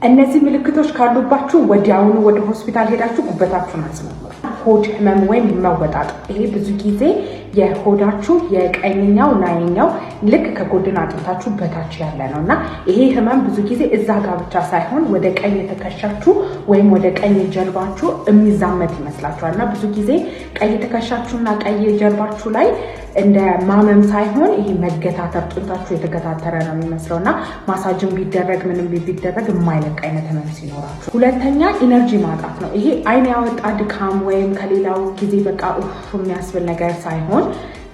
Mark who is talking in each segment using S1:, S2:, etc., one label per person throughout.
S1: እነዚህ ምልክቶች ካሉባችሁ ወዲያውኑ ወደ ሆስፒታል ሄዳችሁ ጉበታችሁን አስመርምሩ። ሆድ ህመም ወይም መወጣጥ፣ ይሄ ብዙ ጊዜ የሆዳችሁ የቀኝኛው ናይኛው ልክ ከጎድን አጥንታችሁ በታች ያለ ነውና ይሄ ህመም ብዙ ጊዜ እዛ ጋር ብቻ ሳይሆን ወደ ቀኝ ትከሻችሁ ወይም ወደ ቀኝ ጀርባችሁ የሚዛመት ይመስላችኋልና ብዙ ጊዜ ቀኝ ትከሻችሁና ቀኝ ጀርባችሁ ላይ እንደ ማመም ሳይሆን ይሄ መገታተር ጡንቻችሁ የተገታተረ ነው የሚመስለውና ማሳጅም ቢደረግ ምንም ቢደረግ የማይለቅ አይነት ህመም ሲኖራችሁ። ሁለተኛ ኢነርጂ ማጣት ነው። ይሄ አይን ያወጣ ድካም ወይም ከሌላው ጊዜ በቃ የሚያስብል ነገር ሳይሆን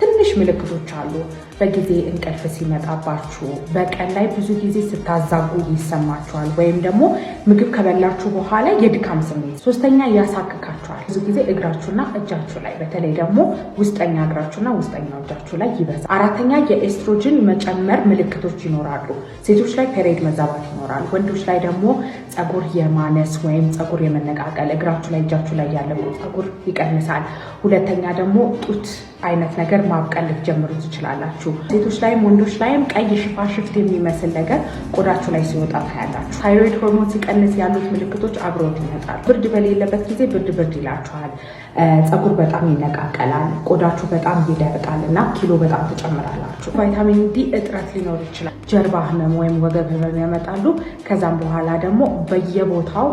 S1: ትንሽ ምልክቶች አሉ። በጊዜ እንቅልፍ ሲመጣባችሁ፣ በቀን ላይ ብዙ ጊዜ ስታዛጉ ይሰማችኋል፣ ወይም ደግሞ ምግብ ከበላችሁ በኋላ የድካም ስሜት። ሶስተኛ ያሳክካችኋል። ብዙ ጊዜ እግራችሁና እጃችሁ ላይ በተለይ ደግሞ ውስጠኛ እግራችሁና ውስጠኛው እጃችሁ ላይ ይበዛል። አራተኛ የኤስትሮጅን መጨመር ምልክቶች ይኖራሉ። ሴቶች ላይ ፔሪድ መዛባት ይኖራል። ወንዶች ላይ ደግሞ ጸጉር የማነስ ወይም ጸጉር የመነቃቀል፣ እግራችሁ ላይ እጃችሁ ላይ ያለው ጸጉር ይቀንሳል። ሁለተኛ ደግሞ ጡት አይነት ነገር ማብቀል ልትጀምሩ ትችላላችሁ። ሴቶች ላይም ወንዶች ላይም ቀይ ሽፋሽፍት የሚመስል ነገር ቆዳችሁ ላይ ሲወጣ ታያላችሁ። ታይሮይድ ሆርሞን ሲቀንስ ያሉት ምልክቶች አብረውት ይመጣሉ። ብርድ በሌለበት ጊዜ ብርድ ይላችኋል። ጸጉር በጣም ይነቃቀላል። ቆዳችሁ በጣም ይደርቃል እና ኪሎ በጣም ትጨምራላችሁ። ቫይታሚን ዲ እጥረት ሊኖር ይችላል። ጀርባ ህመም ወይም ወገብ ህመም ያመጣሉ። ከዛም በኋላ ደግሞ በየቦታው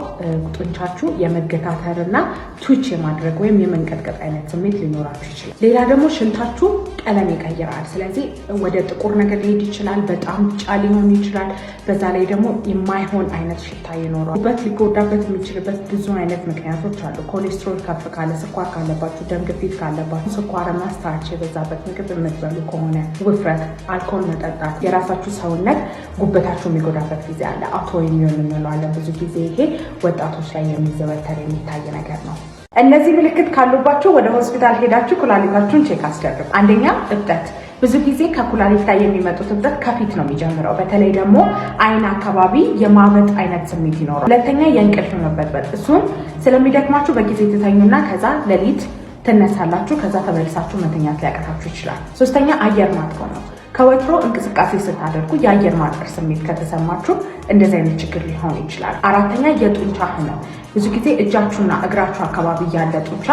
S1: ጡንቻችሁ የመገታተርና ትዊች የማድረግ ወይም የመንቀጥቀጥ አይነት ስሜት ሊኖራችሁ ይችላል። ሌላ ደግሞ ሽንታችሁ ቀለም ይቀይራል። ስለዚህ ወደ ጥቁር ነገር ሊሄድ ይችላል። በጣም ቢጫ ሊሆን ይችላል። በዛ ላይ ደግሞ የማይሆን አይነት ሽታ ይኖራል። ጉበት ሊጎዳበት የሚችልበት ብዙ አይነት ምክንያቶች አሉ። ኮሌስትሮል ከፍ ካለ፣ ስኳር ካለባችሁ፣ ደም ግፊት ካለባችሁ፣ ስኳርና ስታርች የበዛበት ምግብ የምትበሉ ከሆነ፣ ውፍረት፣ አልኮል መጠጣት፣ የራሳችሁ ሰውነት ጉበታችሁ የሚጎዳበት ጊዜ አለ። አውቶ ኢሚዩን እንለዋለን። ብዙ ጊዜ ይሄ ወጣቶች ላይ የሚዘወተር የሚታይ ነገር ነው። እነዚህ ምልክት ካሉባችሁ ወደ ሆስፒታል ሄዳችሁ ኩላሊታችሁን ቼክ አስደርጉ። አንደኛ እብጠት። ብዙ ጊዜ ከኩላሊት ላይ የሚመጡት እብጠት ከፊት ነው የሚጀምረው። በተለይ ደግሞ አይን አካባቢ የማበጥ አይነት ስሜት ይኖራል። ሁለተኛ የእንቅልፍ መበጥበጥ። እሱም ስለሚደክማችሁ በጊዜ ትተኙና ከዛ ሌሊት ትነሳላችሁ። ከዛ ተመልሳችሁ መተኛት ሊያቀታችሁ ይችላል። ሶስተኛ አየር ማጥቆር ነው። ከወትሮ እንቅስቃሴ ስታደርጉ የአየር ማጠር ስሜት ከተሰማችሁ እንደዚህ አይነት ችግር ሊሆን ይችላል። አራተኛ የጡንቻ ህመም። ብዙ ጊዜ እጃችሁና እግራችሁ አካባቢ ያለ ጡንቻ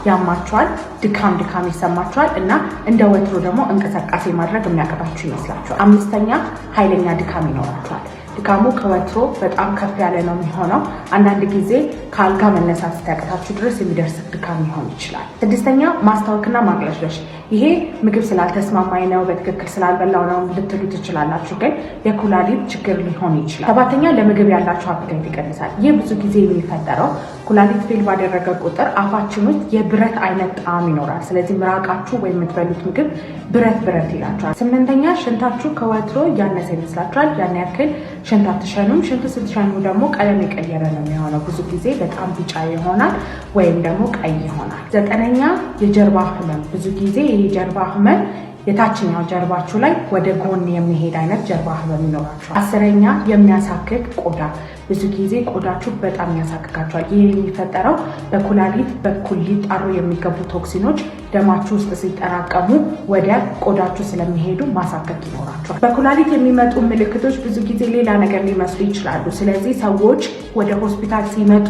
S1: ያማችኋል፣ ድካም ይሰማችኋል እና እንደ ወትሮ ደግሞ እንቅስቃሴ ማድረግ የሚያቀታችሁ ይመስላችኋል። አምስተኛ ኃይለኛ ድካም ይኖራችኋል። ድካሙ ከወትሮ በጣም ከፍ ያለ ነው የሚሆነው። አንዳንድ ጊዜ ከአልጋ መነሳት እስኪያቅታችሁ ድረስ የሚደርስ ድካም ሊሆን ይችላል። ስድስተኛ ማስታወክና ማቅለሽለሽ። ይሄ ምግብ ስላልተስማማኝ ነው፣ በትክክል ስላልበላው ነው ልትሉ ትችላላችሁ፣ ግን የኩላሊት ችግር ሊሆን ይችላል። ሰባተኛ ለምግብ ያላችሁ አፕታይት ይቀንሳል። ይህ ብዙ ጊዜ የሚፈጠረው ኩላሊት ፌል ባደረገ ቁጥር አፋችን ውስጥ የብረት አይነት ጣዕም ይኖራል። ስለዚህ ምራቃችሁ ወይም የምትበሉት ምግብ ብረት ይላችኋል። ስምንተኛ ሽንታችሁ ከወትሮ ያነሰ ይመስላችኋል። ያን ያክል ሽንት አትሸኑም። ሽንት ስትሸኑ ደግሞ ቀለም የቀየረ ነው የሚሆነው። ብዙ ጊዜ በጣም ቢጫ ይሆናል ወይም ደግሞ ቀይ ይሆናል። ዘጠነኛ የጀርባ ህመም። ብዙ ጊዜ የጀርባ ህመም የታችኛው ጀርባችሁ ላይ ወደ ጎን የሚሄድ አይነት ጀርባ ህመም ይኖራችኋል። አስረኛ የሚያሳክክ ቆዳ። ብዙ ጊዜ ቆዳችሁ በጣም ያሳክካችኋል። ይህ የሚፈጠረው በኩላሊት በኩል ሊጣሩ የሚገቡ ቶክሲኖች ደማችሁ ውስጥ ሲጠራቀሙ ወደ ቆዳችሁ ስለሚሄዱ ማሳከክ ይኖራችኋል። በኩላሊት የሚመጡ ምልክቶች ብዙ ጊዜ ሌላ ነገር ሊመስሉ ይችላሉ። ስለዚህ ሰዎች ወደ ሆስፒታል ሲመጡ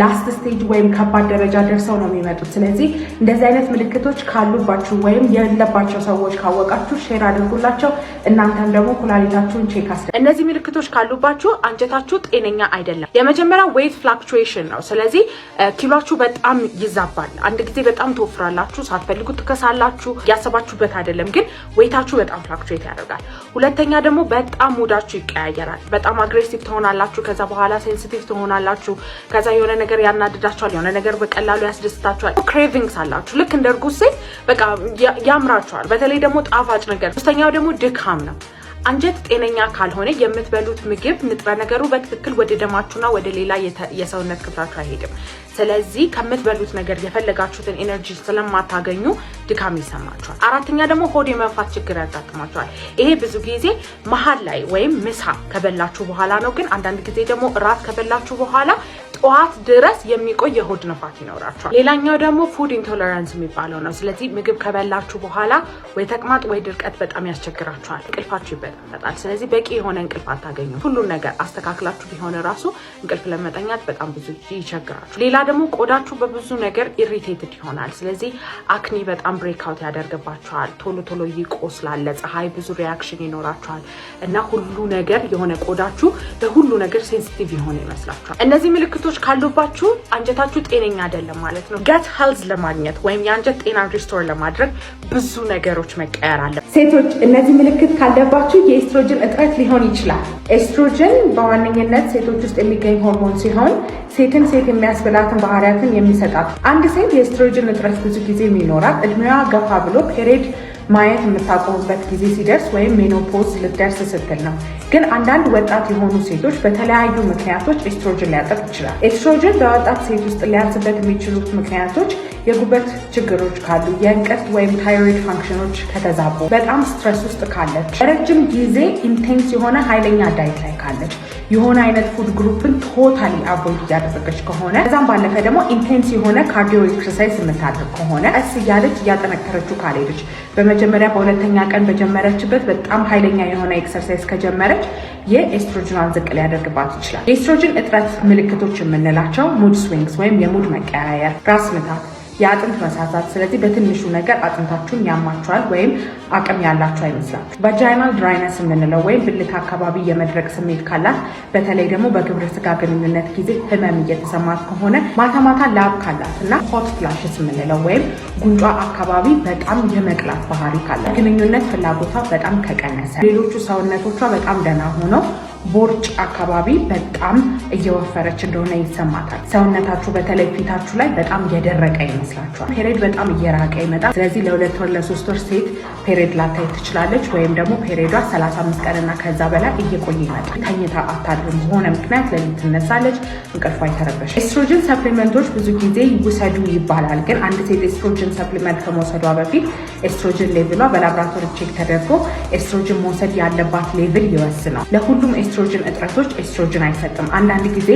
S1: ላስት ስቴጅ ወይም ከባድ ደረጃ ደርሰው ነው የሚመጡት። ስለዚህ እንደዚህ አይነት ምልክቶች ካሉባችሁ ወይም የሌለባቸው ሰዎች ካወቃችሁ ሼር አድርጉላቸው። እናንተም ደግሞ ኩላሊታችሁን ቼክ አስደርጉ። እነዚህ ምልክቶች ካሉባችሁ አንጀታችሁ ጤነኛ አይደለም። የመጀመሪያው ዌይት ፍላክቹዌሽን ነው። ስለዚህ ኪሎአችሁ በጣም ይዛባል። አንድ ጊዜ በጣም ትወፍራላችሁ፣ ሳትፈልጉ ትከሳላችሁ። ያሰባችሁበት አይደለም፣ ግን ዌይታችሁ በጣም ፍላክቹዌት ያደርጋል። ሁለተኛ ደግሞ በጣም ሙዳችሁ ይቀያየራል። በጣም አግሬሲቭ ትሆናላችሁ። ከዛ በኋላ ሴንሲቲቭ ትሆናላችሁ። ከዛ የሆነ ነገር ያናድዳችኋል፣ የሆነ ነገር በቀላሉ ያስደስታችኋል። ክሬቪንግስ አላችሁ። ልክ እንደ እርጉዝ ሴት በቃ ያምራችኋል። በተለይ ደግሞ ጣፋጭ ነገር። ሶስተኛው ደግሞ ድካም ነው። አንጀት ጤነኛ ካልሆነ የምትበሉት ምግብ ንጥረ ነገሩ በትክክል ወደ ደማችሁና ወደ ሌላ የሰውነት ክፍላችሁ አይሄድም። ስለዚህ ከምትበሉት ነገር የፈለጋችሁትን ኤነርጂ ስለማታገኙ ድካም ይሰማችኋል። አራተኛ ደግሞ ሆድ የመንፋት ችግር ያጋጥማችኋል። ይሄ ብዙ ጊዜ መሀል ላይ ወይም ምሳ ከበላችሁ በኋላ ነው። ግን አንዳንድ ጊዜ ደግሞ እራት ከበላችሁ በኋላ ጠዋት ድረስ የሚቆይ የሆድ ነፋት ይኖራቸዋል። ሌላኛው ደግሞ ፉድ ኢንቶለራንስ የሚባለው ነው። ስለዚህ ምግብ ከበላችሁ በኋላ ወይ ተቅማጥ ወይ ድርቀት በጣም ያስቸግራችኋል፣ እንቅልፋችሁ ይበጣበጣል። ስለዚህ በቂ የሆነ እንቅልፍ አታገኙም። ሁሉን ነገር አስተካክላችሁ ቢሆን ራሱ እንቅልፍ ለመተኛት በጣም ብዙ ይቸግራችሁ። ሌላ ደግሞ ቆዳችሁ በብዙ ነገር ኢሪቴትድ ይሆናል። ስለዚህ አክኒ በጣም ብሬክአውት ያደርግባችኋል፣ ቶሎ ይቆስላል፣ ፀሐይ ብዙ ሪያክሽን ይኖራችኋል እና ሁሉ ነገር የሆነ ቆዳችሁ ለሁሉ ነገር ሴንሲቲቭ የሆነ ይመስላችኋል። እነዚህ ምልክቶች ካሉባችሁ አንጀታችሁ ጤነኛ አይደለም ማለት ነው። ገት ሄልዝ ለማግኘት ወይም የአንጀት ጤና ሪስቶር ለማድረግ ብዙ ነገሮች መቀየር አለ። ሴቶች እነዚህ ምልክት ካለባችሁ የኤስትሮጅን እጥረት ሊሆን ይችላል። ኤስትሮጅን በዋነኝነት ሴቶች ውስጥ የሚገኝ ሆርሞን ሲሆን ሴትን ሴት የሚያስብላትን ባህሪያትን የሚሰጣት። አንድ ሴት የኤስትሮጅን እጥረት ብዙ ጊዜ የሚኖራት እድሜዋ ገፋ ብሎ ፔሪድ ማየት የምታቆሙበት ጊዜ ሲደርስ ወይም ሜኖፖዝ ልትደርስ ስትል ነው። ግን አንዳንድ ወጣት የሆኑ ሴቶች በተለያዩ ምክንያቶች ኤስትሮጅን ሊያጠፍ ይችላል። ኤስትሮጅን በወጣት ሴት ውስጥ ሊያንስበት የሚችሉት ምክንያቶች የጉበት ችግሮች ካሉ፣ የእንቅርት ወይም ታይሮይድ ፋንክሽኖች ከተዛቡ፣ በጣም ስትረስ ውስጥ ካለች፣ ረጅም ጊዜ ኢንቴንስ የሆነ ኃይለኛ ዳይት ላይ ካለች፣ የሆነ አይነት ፉድ ግሩፕን ቶታሊ አቮይድ እያደረገች ከሆነ፣ ከዛም ባለፈ ደግሞ ኢንቴንስ የሆነ ካርዲዮ ኤክሰርሳይዝ የምታደርግ ከሆነ፣ ቀስ እያለች እያጠነከረችው ካልሄደች፣ በመጀመሪያ በሁለተኛ ቀን በጀመረችበት በጣም ኃይለኛ የሆነ ኤክሰርሳይዝ ከጀመረች የኤስትሮጅኗን ዝቅ ሊያደርግባት ይችላል። የኤስትሮጅን እጥረት ምልክቶች የምንላቸው ሙድ ስዊንግስ ወይም የሙድ መቀያየር፣ ራስ ምታት፣ የአጥንት መሳሳት። ስለዚህ በትንሹ ነገር አጥንታችሁን ያማችኋል ወይም አቅም ያላችሁ አይመስላችሁ። ቫጃይናል ድራይነስ የምንለው ወይም ብልት አካባቢ የመድረቅ ስሜት ካላት፣ በተለይ ደግሞ በግብረ ስጋ ግንኙነት ጊዜ ህመም እየተሰማት ከሆነ፣ ማታ ላብ ካላት እና ሆት ፍላሽስ የምንለው ወይም ጉንጯ አካባቢ በጣም የመቅላት ባህሪ ካላት፣ ግንኙነት ፍላጎቷ በጣም ከቀነሰ፣ ሌሎቹ ሰውነቶቿ በጣም ደህና ሆነው ቦርጭ አካባቢ በጣም እየወፈረች እንደሆነ ይሰማታል። ሰውነታችሁ በተለይ ፊታችሁ ላይ በጣም እየደረቀ ይመስላችኋል። ፔሪድ በጣም እየራቀ ይመጣል። ስለዚህ ለ2 ወር ለ3 ወር ሴት ፔሪድ ላታይ ትችላለች። ወይም ደግሞ ፔሪዷ 35 ቀንና ከዛ በላይ እየቆየ ይመጣል። ተኝታ አታድርም። በሆነ ምክንያት ለሊት ትነሳለች፣ እንቅልፏ የተረበሸ። ኤስትሮጅን ሰፕሊመንቶች ብዙ ጊዜ ውሰዱ ይባላል። ግን አንድ ሴት ኤስትሮጅን ሰፕሊመንት ከመውሰዷ በፊት ኤስትሮጅን ሌቭሏ በላብራቶሪ ቼክ ተደርጎ ኤስትሮጅን መውሰድ ያለባት ሌቭል ይወስናል። ለሁሉም ኤስትሮጅን እጥረቶች ኤስትሮጅን አይሰጥም። አንዳንድ ጊዜ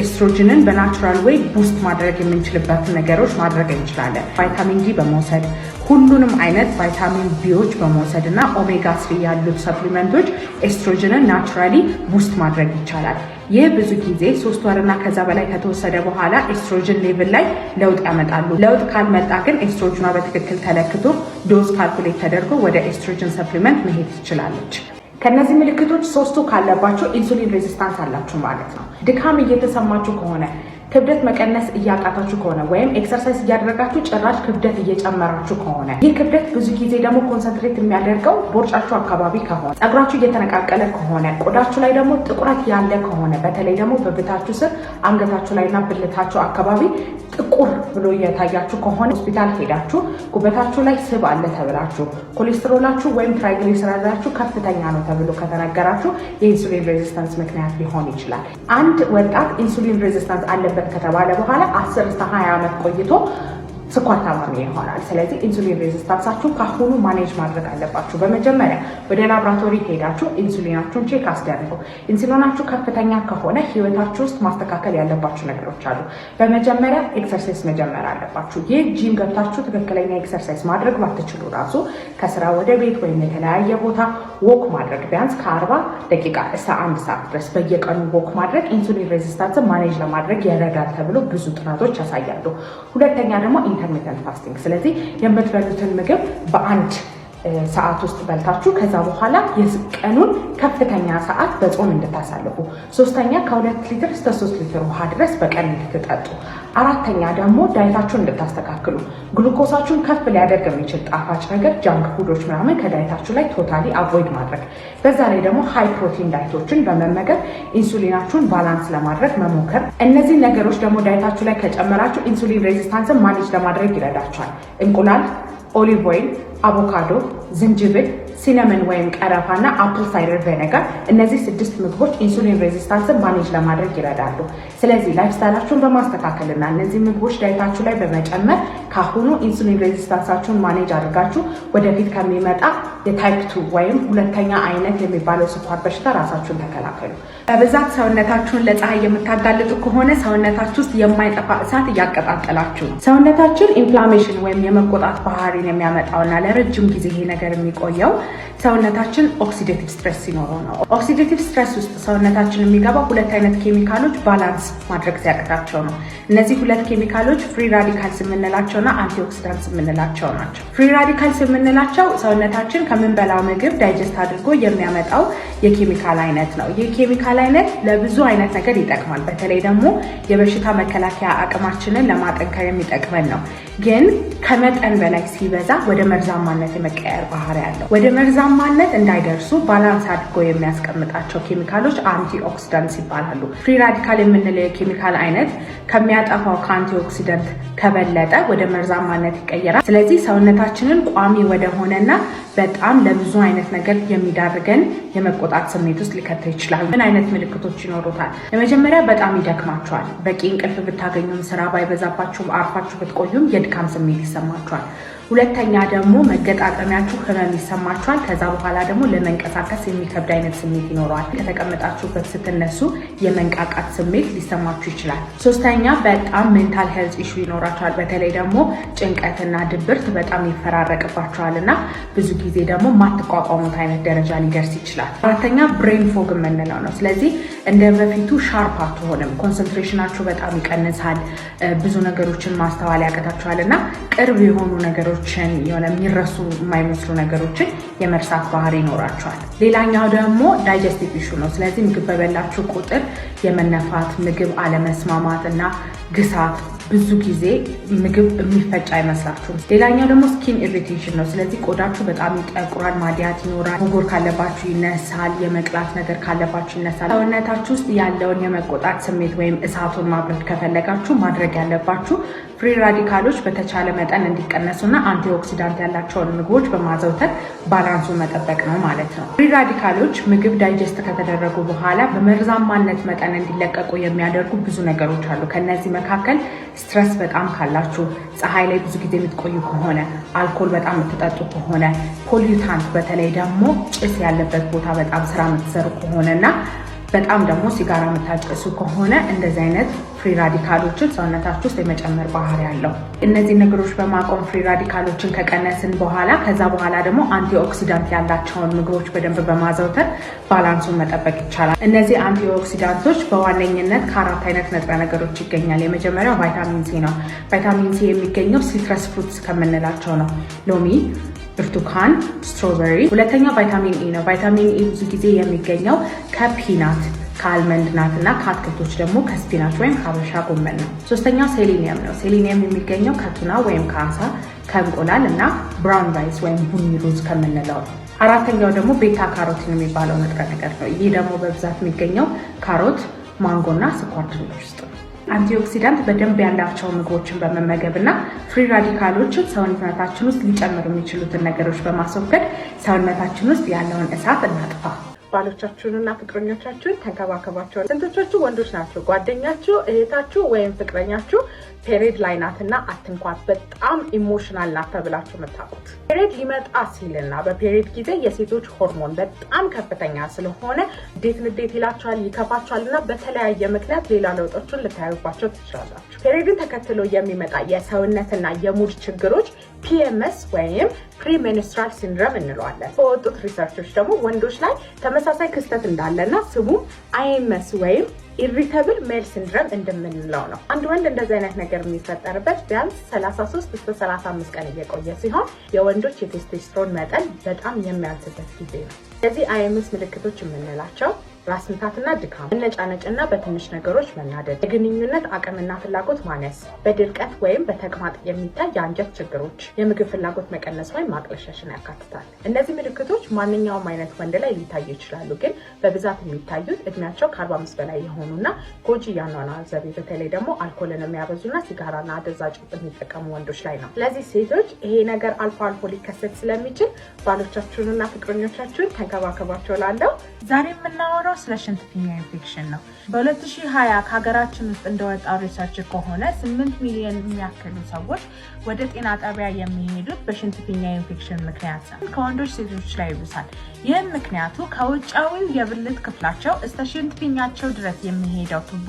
S1: ኤስትሮጅንን በናቹራል ዌይ ቡስት ማድረግ የምንችልበትን ነገሮች ማድረግ እንችላለን። ቫይታሚን ዲ በመውሰድ፣ ሁሉንም አይነት ቫይታሚን ቢዎች በመውሰድ እና ኦሜጋ 3 ያሉት ሰፕሊመንቶች ኤስትሮጅንን ናቹራሊ ቡስት ማድረግ ይቻላል። ይህ ብዙ ጊዜ 3 ወርና ከዛ በላይ ከተወሰደ በኋላ ኤስትሮጅን ሌቭል ላይ ለውጥ ያመጣሉ። ለውጥ ካልመጣ ግን ኤስትሮጅኗ በትክክል ተለክቶ ዶዝ ካልኩሌት ተደርጎ ወደ ኤስትሮጅን ሰፕሊመንት መሄድ ትችላለች። ከነዚህ ምልክቶች 3ቱ ካለባችሁ ኢንሱሊን ሬዚስታንስ አላችሁ ማለት ነው። ድካም እየተሰማችሁ ከሆነ፣ ክብደት መቀነስ እያቃታችሁ ከሆነ ወይም ኤክሰርሳይዝ እያደረጋችሁ ጭራሽ ክብደት እየጨመራችሁ ከሆነ፣ ይህ ክብደት ብዙ ጊዜ ደግሞ ኮንሰንትሬት የሚያደርገው ቦርጫችሁ አካባቢ ከሆነ፣ ጸጉራችሁ እየተነቃቀለ ከሆነ፣ ቆዳችሁ ላይ ደግሞ ጥቁረት ያለ ከሆነ፣ በተለይ ደግሞ በብታችሁ ስር አንገታችሁ ላይና ብልታችሁ አካባቢ ጥቁር ብሎ እየታያችሁ ከሆነ ሆስፒታል ሄዳችሁ ጉበታችሁ ላይ ስብ አለ ተብላችሁ፣ ኮሌስትሮላችሁ ወይም ትራይግሊሰራይዳችሁ ከፍተኛ ነው ተብሎ ከተነገራችሁ የኢንሱሊን ሬዚስታንስ ምክንያት ሊሆን ይችላል። አንድ ወጣት ኢንሱሊን ሬዚስታንስ አለበት ከተባለ በኋላ 10 እስከ 20 ዓመት ቆይቶ ስኳር ታማሚ ይሆናል። ስለዚህ ኢንሱሊን ሬዚስታንሳችሁ ካሁኑ ማኔጅ ማድረግ አለባችሁ። በመጀመሪያ ወደ ላብራቶሪ ሄዳችሁ ኢንሱሊናችሁን ቼክ አስደርጉ። ኢንሱሊናችሁ ከፍተኛ ከሆነ ህይወታችሁ ውስጥ ማስተካከል ያለባችሁ ነገሮች አሉ። በመጀመሪያ ኤክሰርሳይዝ መጀመር አለባችሁ። ይህ ጂም ገብታችሁ ትክክለኛ ኤክሰርሳይዝ ማድረግ ባትችሉ ራሱ ከስራ ወደ ቤት ወይም የተለያየ ቦታ ወክ ማድረግ ቢያንስ ከ40 ደቂቃ እስከ 1 ሰዓት ድረስ በየቀኑ ወክ ማድረግ ኢንሱሊን ሬዚስታንስን ማኔጅ ለማድረግ ይረዳል ተብሎ ብዙ ጥናቶች ያሳያሉ። ሁለተኛ ደግሞ ኢንተርሚተንት ፋስቲንግ። ስለዚህ የምትበሉትን ምግብ በአንድ ሰዓት ውስጥ በልታችሁ ከዛ በኋላ የቀኑን ከፍተኛ ሰዓት በጾም እንድታሳልፉ። ሶስተኛ ከ2 ሊትር እስከ 3 ሊትር ውሃ ድረስ በቀን እንድትጠጡ። አራተኛ ደግሞ ዳይታችሁን እንድታስተካክሉ። ግሉኮሳችሁን ከፍ ሊያደርግ የሚችል ጣፋጭ ነገር፣ ጃንክ ፉዶች ምናምን ከዳይታችሁ ላይ ቶታሊ አቮይድ ማድረግ። በዛ ላይ ደግሞ ሃይ ፕሮቲን ዳይቶችን በመመገብ ኢንሱሊናችሁን ባላንስ ለማድረግ መሞከር። እነዚህ ነገሮች ደግሞ ዳይታችሁ ላይ ከጨመራችሁ ኢንሱሊን ሬዚስታንስን ማኔጅ ለማድረግ ይረዳችኋል። እንቁላል፣ ኦሊቭ ኦይል፣ አቮካዶ፣ ዝንጅብል፣ ሲነመን ወይም ቀረፋና አፕል ሳይደር ቪኔጋር እነዚህ 6 ምግቦች ኢንሱሊን ሬዚስታንስን ማኔጅ ለማድረግ ይረዳሉ። ስለዚህ ላይፍ ስታይላችሁን በማስተካከልና እነዚህ ምግቦች ዳይታችሁ ላይ በመጨመር ካሁኑ ኢንሱሊን ሬዚስታንሳችሁን ማኔጅ አድርጋችሁ ወደፊት ከሚመጣ የታይፕ 2 ወይም ሁለተኛ አይነት የሚባለው ስኳር በሽታ ራሳችሁን ተከላከሉ። በብዛት ሰውነታችሁን ለፀሐይ የምታጋልጡ ከሆነ ሰውነታችሁ ውስጥ የማይጠፋ እሳት እያቀጣጠላችሁ ሰውነታችን ኢንፍላሜሽን ወይም የመቆጣት ባህሪን የሚያመጣውና ለረጅም ጊዜ ይሄ ነገር የሚቆየው ሰውነታችን ኦክሲዴቲቭ ስትሬስ ሲኖረው ነው። ኦክሲዴቲቭ ስትሬስ ውስጥ ሰውነታችን የሚገባው 2 አይነት ኬሚካሎች ባላንስ ማድረግ ሲያቅታቸው ነው። እነዚህ 2 ኬሚካሎች ፍሪ ራዲካልስ የምንላቸውና አንቲኦክሲዳንትስ የምንላቸው ናቸው። ፍሪ ራዲካልስ የምንላቸው ሰውነታችን ከምንበላው ምግብ ዳይጀስት አድርጎ የሚያመጣው የኬሚካል አይነት ነው። ይህ ኬሚካል አይነት ለብዙ አይነት ነገር ይጠቅማል። በተለይ ደግሞ የበሽታ መከላከያ አቅማችንን ለማጠንከር የሚጠቅመን ነው። ግን ከመጠን በላይ ሲበዛ ወደ መርዛማነት የመቀየር ባህሪ ያለው ወደ መርዛማነት እንዳይደርሱ ባላንስ አድርጎ የሚያስቀምጣቸው ኬሚካሎች አንቲኦክሲዳንትስ ይባላሉ። ፍሪ ራዲካል የምንለው የኬሚካል አይነት ከሚያጠፋው ከአንቲኦክሲዳንት ከበለጠ ወደ መርዛማነት ይቀየራል። ስለዚህ ሰውነታችንን ቋሚ ወደሆነና በጣም ለብዙ አይነት ነገር የሚዳርገን የመቆጣት ስሜት ውስጥ ሊከተል ይችላል። ምን አይነት ምልክቶች ይኖሩታል? የመጀመሪያ በጣም ይደክማችኋል። በቂ እንቅልፍ ብታገኙም ስራ ባይበዛባችሁም አርፋችሁ ብትቆዩም የድካም ስሜት ይሰማችኋል። ሁለተኛ ደግሞ መገጣጠሚያችሁ ህመም ይሰማችኋል። ከዛ በኋላ ደግሞ ለመንቀሳቀስ የሚከብድ አይነት ስሜት ይኖረዋል። ከተቀመጣችሁበት ስትነሱ የመንቃቃት ስሜት ሊሰማችሁ ይችላል። ሶስተኛ በጣም ሜንታል ሄልዝ ኢሹ ይኖራችኋል። በተለይ ደግሞ ጭንቀትና ድብርት በጣም ይፈራረቅባችኋል እና ብዙ ጊዜ ደግሞ ማትቋቋሙት አይነት ደረጃ ሊደርስ ይችላል። አራተኛ ብሬን ፎግ የምንለው ነው። ስለዚህ እንደ በፊቱ ሻርፕ አትሆንም። ኮንሰንትሬሽናችሁ በጣም ይቀንሳል። ብዙ ነገሮችን ማስተዋል ያቀታችኋል እና ቅርብ የሆኑ ነገሮችን የሆነ የሚረሱ የማይመስሉ ነገሮችን የመርሳት ባህሪ ይኖራቸዋል። ሌላኛው ደግሞ ዳይጀስቲቭ ኢሹ ነው። ስለዚህ ምግብ በበላችሁ ቁጥር የመነፋት፣ ምግብ አለመስማማት እና ግሳት፣ ብዙ ጊዜ ምግብ የሚፈጭ አይመስላችሁም። ሌላኛው ደግሞ ስኪን ኢሪቴሽን ነው። ስለዚህ ቆዳችሁ በጣም ይጠቁራል፣ ማዲያት ይኖራል፣ ብጉር ካለባችሁ ይነሳል፣ የመቅላት ነገር ካለባችሁ ይነሳል። ሰውነታችሁ ውስጥ ያለውን የመቆጣት ስሜት ወይም እሳቱን ማብረድ ከፈለጋችሁ ማድረግ ያለባችሁ ፍሪ ራዲካሎች በተቻለ መጠን እንዲቀነሱና አንቲኦክሲዳንት ያላቸውን ምግቦች በማዘውተር ባላንሱን መጠበቅ ነው ማለት ነው። ፍሪ ራዲካሎች ምግብ ዳይጀስት ከተደረጉ በኋላ በመርዛማነት መጠን እንዲለቀቁ የሚያደርጉ ብዙ ነገሮች አሉ። ከነዚህ መካከል ስትረስ በጣም ካላችሁ፣ ፀሐይ ላይ ብዙ ጊዜ የምትቆዩ ከሆነ፣ አልኮል በጣም የምትጠጡ ከሆነ፣ ፖሊዩታንት በተለይ ደግሞ ጭስ ያለበት ቦታ በጣም ስራ የምትሰሩ ከሆነና በጣም ደግሞ ሲጋራ የምታጨሱ ከሆነ እንደዚህ አይነት ፍሪ ራዲካሎችን ሰውነታችሁ ውስጥ የመጨመር ባህሪ ያለው። እነዚህ ነገሮች በማቆም ፍሪ ራዲካሎችን ከቀነስን በኋላ ከዛ በኋላ ደግሞ አንቲኦክሲዳንት ያላቸውን ምግቦች በደንብ በማዘውተር ባላንሱን መጠበቅ ይቻላል። እነዚህ አንቲኦክሲዳንቶች በዋነኝነት ከ4 አይነት ንጥረ ነገሮች ይገኛል። የመጀመሪያው ቫይታሚን ሲ ነው። ቫይታሚን ሲ የሚገኘው ሲትረስ ፍሩትስ ከምንላቸው ነው። ሎሚ፣ ብርቱካን፣ ስትሮበሪ። ሁለተኛው ቫይታሚን ኢ ነው። ቫይታሚን ኢ ብዙ ጊዜ የሚገኘው ከፒናት፣ ከአልመንድ ናት እና ከአትክልቶች ደግሞ ከስፒናች ወይም ሀበሻ ጎመን ነው። ሶስተኛው ሴሊኒየም ነው። ሴሊኒየም የሚገኘው ከቱና ወይም ከአሳ፣ ከእንቁላል እና ብራውን ራይስ ወይም ቡኒ ሩዝ ከምንለው ነው። አራተኛው ደግሞ ቤታ ካሮቲን የሚባለው ንጥረ ነገር ነው። ይህ ደግሞ በብዛት የሚገኘው ካሮት፣ ማንጎ እና ስኳር ድንች ውስጥ ነው። አንቲኦክሲዳንት በደንብ ያላቸው ምግቦችን በመመገብ እና ፍሪ ራዲካሎችን ሰውነታችን ውስጥ ሊጨምሩ የሚችሉትን ነገሮች በማስወገድ ሰውነታችን ውስጥ ያለውን እሳት እናጥፋ። ባሎቻችሁንና ፍቅረኞቻችሁን ተንከባከባቸው። ስንቶቻችሁ ወንዶች ናቸው ጓደኛችሁ፣ እህታችሁ ወይም ፍቅረኛችሁ ፔሪድ ላይ ናትና አትንኳት፣ በጣም ኢሞሽናል ናት ተብላችሁ የምታውቁት? ፔሪድ ሊመጣ ሲልና በፔሪድ ጊዜ የሴቶች ሆርሞን በጣም ከፍተኛ ስለሆነ ንዴት ይላቸዋል፣ ይከፋቸዋል እና በተለያየ ምክንያት ሌላ ለውጦችን ልታዩባቸው ትችላላችሁ። ፔሪድን ተከትሎ የሚመጣ የሰውነትና የሙድ ችግሮች PMS ወይም ፕሪሜንስትራል ሲንድሮም እንለዋለን። በወጡት ሪሰርቾች ደግሞ ወንዶች ላይ ተመሳሳይ ክስተት እንዳለና ስሙም IMS ወይም ኢሪተብል ሜል ሲንድሮም እንደምንለው ነው። አንድ ወንድ እንደዚህ አይነት ነገር የሚፈጠርበት ቢያንስ 33 እስከ 35 ቀን እየቆየ ሲሆን የወንዶች የቴስቶስትሮን መጠን በጣም የሚያንስበት ጊዜ ነው። ስለዚህ IMS ምልክቶች የምንላቸው ራስ ምታትና ድካም፣ መነጫነጭና በትንሽ ነገሮች መናደድ፣ የግንኙነት አቅምና ፍላጎት ማነስ፣ በድርቀት ወይም በተቅማጥ የሚታይ የአንጀት ችግሮች፣ የምግብ ፍላጎት መቀነስ ወይም ማቅለሽለሽን ያካትታል። እነዚህ ምልክቶች ማንኛውም አይነት ወንድ ላይ ሊታዩ ይችላሉ፣ ግን በብዛት የሚታዩት እድሜያቸው ከ45 በላይ የሆኑና ጎጂ የአኗኗር ዘይቤ በተለይ ደግሞ አልኮልን የሚያበዙና ሲጋራና አደንዛዥ ዕፅ የሚጠቀሙ ወንዶች ላይ ነው። ስለዚህ ሴቶች ይሄ ነገር አልፎ አልፎ ሊከሰት ስለሚችል ባሎቻችሁንና ፍቅረኞቻችሁን ተንከባከባቸው ላለው። ዛሬ የምናወራው ስለ ሽንት ፊኛ ኢንፌክሽን ነው። በ2020 ከሀገራችን ውስጥ እንደወጣው ሪሰርች ከሆነ 8 ሚሊዮን የሚያክሉ ሰዎች ወደ ጤና ጣቢያ የሚሄዱት በሽንት ፊኛ ኢንፌክሽን ምክንያት ነው። ከወንዶች ሴቶች ላይ ይብሳል። ይህም ምክንያቱ ከውጫዊው የብልት ክፍላቸው እስከ ሽንት ፊኛቸው ድረስ የሚሄደው ቱቦ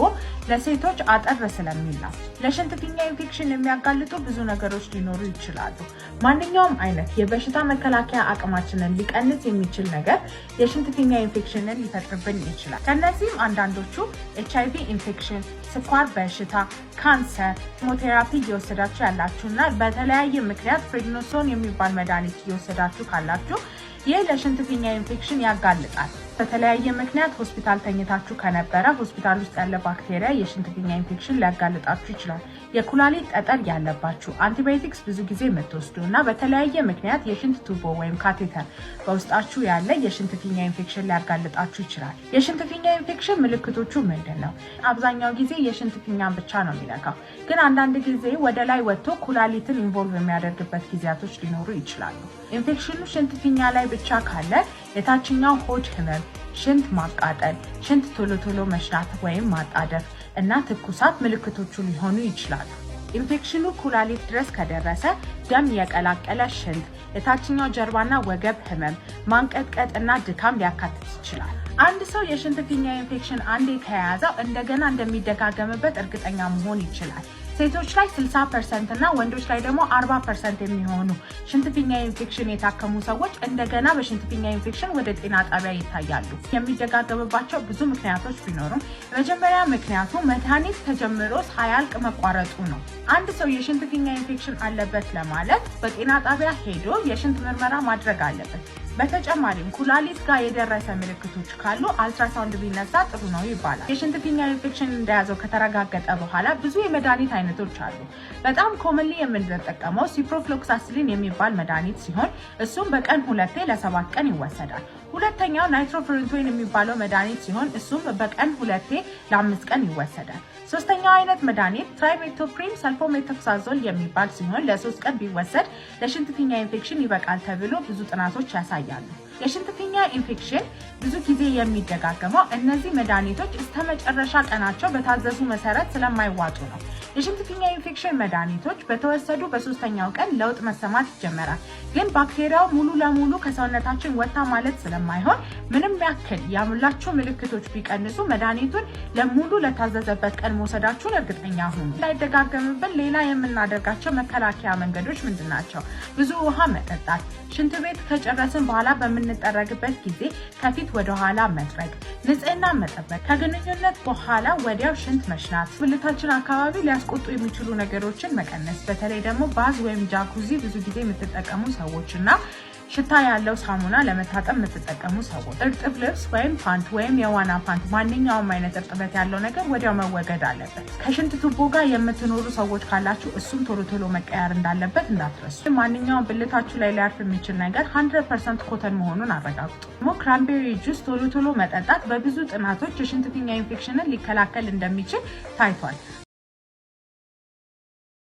S1: ለሴቶች አጠር ስለሚል ነው። ለሽንት ፊኛ ኢንፌክሽን የሚያጋልጡ ብዙ ነገሮች ሊኖሩ ይችላሉ። ማንኛውም አይነት የበሽታ መከላከያ አቅማችንን ሊቀንስ የሚችል ነገር የሽንት ፊኛ ኢንፌክሽንን ሊፈጥርብን ይችላል። ከነዚህም አንዳንዶቹ HIV ኢንፌክሽን፣ ስኳር በሽታ፣ ካንሰር፣ ኬሞቴራፒ እየወሰዳችሁ ያላችሁና በተለያየ ምክንያት ፕሬድኒሶን የሚባል መድኃኒት እየወሰዳችሁ ካላችሁ ይህ ለሽንት ፊኛ ኢንፌክሽን ያጋልጣል። በተለያየ ምክንያት ሆስፒታል ተኝታችሁ ከነበረ ሆስፒታል ውስጥ ያለ ባክቴሪያ የሽንት ፊኛ ኢንፌክሽን ሊያጋልጣችሁ ይችላል። የኩላሊት ጠጠር ያለባችሁ፣ አንቲባዮቲክስ ብዙ ጊዜ የምትወስዱ እና በተለያየ ምክንያት የሽንት ቱቦ ወይም ካቴተር በውስጣችሁ ያለ የሽንት ፊኛ ኢንፌክሽን ሊያጋልጣችሁ ይችላል። የሽንት ፊኛ ኢንፌክሽን ምልክቶቹ ምንድን ነው? አብዛኛው ጊዜ የሽንት ፊኛን ብቻ ነው የሚነካው፣ ግን አንዳንድ ጊዜ ወደ ላይ ወጥቶ ኩላሊትን ኢንቮልቭ የሚያደርግበት ጊዜያቶች ሊኖሩ ይችላሉ። ኢንፌክሽኑ ሽንት ፊኛ ላይ ብቻ ካለ የታችኛው ሆድ ህመም፣ ሽንት ማቃጠል፣ ሽንት ቶሎ ቶሎ መሽናት ወይም ማጣደፍ እና ትኩሳት ምልክቶቹ ሊሆኑ ይችላሉ። ኢንፌክሽኑ ኩላሊት ድረስ ከደረሰ ደም የቀላቀለ ሽንት፣ የታችኛው ጀርባና ወገብ ህመም፣ ማንቀጥቀጥ እና ድካም ሊያካትት ይችላል። አንድ ሰው የሽንት ፊኛ ኢንፌክሽን አንዴ ከያዘው እንደገና እንደሚደጋገምበት እርግጠኛ መሆን ይችላል። ሴቶች ላይ 60% እና ወንዶች ላይ ደግሞ 40% የሚሆኑ ሽንት ፊኛ ኢንፌክሽን የታከሙ ሰዎች እንደገና በሽንት ፊኛ ኢንፌክሽን ወደ ጤና ጣቢያ ይታያሉ። የሚደጋገምባቸው ብዙ ምክንያቶች ቢኖሩም የመጀመሪያ ምክንያቱ መድኃኒት ተጀምሮ ሳያልቅ መቋረጡ ነው። አንድ ሰው የሽንት ፊኛ ኢንፌክሽን አለበት ለማለት በጤና ጣቢያ ሄዶ የሽንት ምርመራ ማድረግ አለበት። በተጨማሪም ኩላሊት ጋር የደረሰ ምልክቶች ካሉ አልትራሳውንድ ቢነሳ ጥሩ ነው ይባላል። የሽንት ፊኛ ኢንፌክሽን እንደያዘው ከተረጋገጠ በኋላ ብዙ የመድኃኒት አይነቶች አሉ። በጣም ኮመንሊ የምንጠቀመው ሲፕሮፍሎክሳሲሊን የሚባል መድኃኒት ሲሆን እሱም በቀን 2 ለ7 ቀን ይወሰዳል። ሁለተኛው ናይትሮፍሩንቶይን የሚባለው መድኃኒት ሲሆን እሱም በቀን 2 ለ5 ቀን ይወሰዳል። ሶስተኛው አይነት መድኃኒት ትራይሜቶፕሪም ሰልፎሜቶክሳዞል የሚባል ሲሆን ለ3 ቀን ቢወሰድ ለሽንት ፊኛ ኢንፌክሽን ይበቃል ተብሎ ብዙ ጥናቶች ያሳያሉ። የሽንት ፊኛ ኢንፌክሽን ብዙ ጊዜ የሚደጋገመው እነዚህ መድኃኒቶች እስከ መጨረሻ ቀናቸው በታዘዙ መሰረት ስለማይዋጡ ነው። የሽንት ፊኛ ኢንፌክሽን መድኃኒቶች በተወሰዱ በ3ኛው ቀን ለውጥ መሰማት ይጀምራል። ግን ባክቴሪያው ሙሉ ለሙሉ ከሰውነታችን ወጣ ማለት ስለማይሆን ምንም ያክል ያምላቸው ምልክቶች ቢቀንሱ መድኃኒቱን ለሙሉ ለታዘዘበት ቀን መውሰዳችሁን እርግጠኛ ሁኑ። እንዳይደጋገምብን ሌላ የምናደርጋቸው መከላከያ መንገዶች ምንድናቸው? ብዙ ውሃ መጠጣት፣ ሽንት ቤት ከጨረስን በኋላ በምንጠረግበት ጊዜ ከፊት ወደ ኋላ መጥረግ፣ ንጽህና መጠበቅ፣ ከግንኙነት በኋላ ወዲያው ሽንት መሽናት፣ ብልታችን አካባቢ ሊያስቆጡ የሚችሉ ነገሮችን መቀነስ፣ በተለይ ደግሞ ባዝ ወይም ጃኩዚ ብዙ ጊዜ የምትጠቀሙ ሰዎች እና ሽታ ያለው ሳሙና ለመታጠብ የምትጠቀሙ ሰዎች፣ እርጥብ ልብስ ወይም ፓንት ወይም የዋና ፓንት፣ ማንኛውም አይነት እርጥበት ያለው ነገር ወዲያው መወገድ አለበት። ከሽንት ቱቦ ጋር የምትኖሩ ሰዎች ካላችሁ እሱም ቶሎ ቶሎ መቀየር እንዳለበት እንዳትረሱ። ማንኛውም ብልታችሁ ላይ ሊያርፍ የሚችል ነገር 100% ኮተን መሆኑን አረጋግጡ። ክራንቤሪ ጁስ ቶሎ ቶሎ መጠጣት በብዙ ጥናቶች የሽንት ፊኛ ኢንፌክሽንን ሊከላከል እንደሚችል ታይቷል።